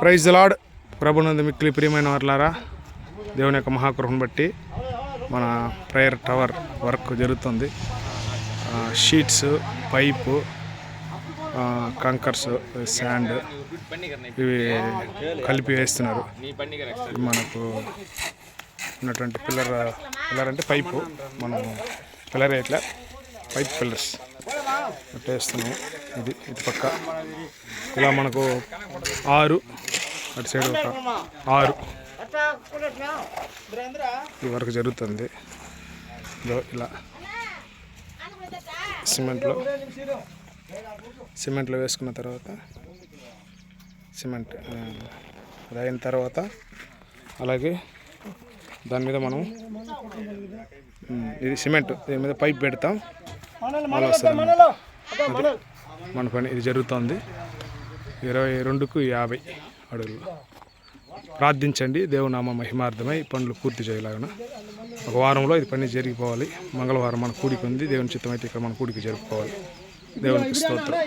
Praise the lord. ప్రభునందు మిక్కిలి ప్రియమైన వారలారా, దేవుని యొక్క మహాకృపను బట్టి మన ప్రేయర్ టవర్ వర్క్ జరుగుతుంది. షీట్స్, పైపు, కంకర్స్, శాండ్ ఇవి కలిపి వేస్తున్నారు. మనకు ఉన్నటువంటి పిల్లర్ అంటే పైపు, మనం పిల్లర్ ఇట్లా పైప్ పిల్లర్స్ వేస్తున్నాము. ఇది ఇటు పక్క ఇలా మనకు 6, అటు సైడ్ ఒక 6 ఈ వరకు జరుగుతుంది. ఇలా సిమెంట్లో వేసుకున్న తర్వాత సిమెంట్ అది అయిన తర్వాత అలాగే దాని మీద మనం ఇది సిమెంట్, దీని మీద పైప్ పెడతాం. అలా వస్తుంది మన పని. ఇది జరుగుతుంది 22కు 50 అడుగులు. ప్రార్థించండి, దేవునామ మహిమార్థమై పనులు పూర్తి చేయలాగా. ఒక వారంలో ఇది పని జరిగిపోవాలి. మంగళవారం మన కూడికి ఉంది. దేవుని చిత్తం అయితే ఇక్కడ మన కూడికి జరుపుకోవాలి. దేవునికి స్తోత్రం.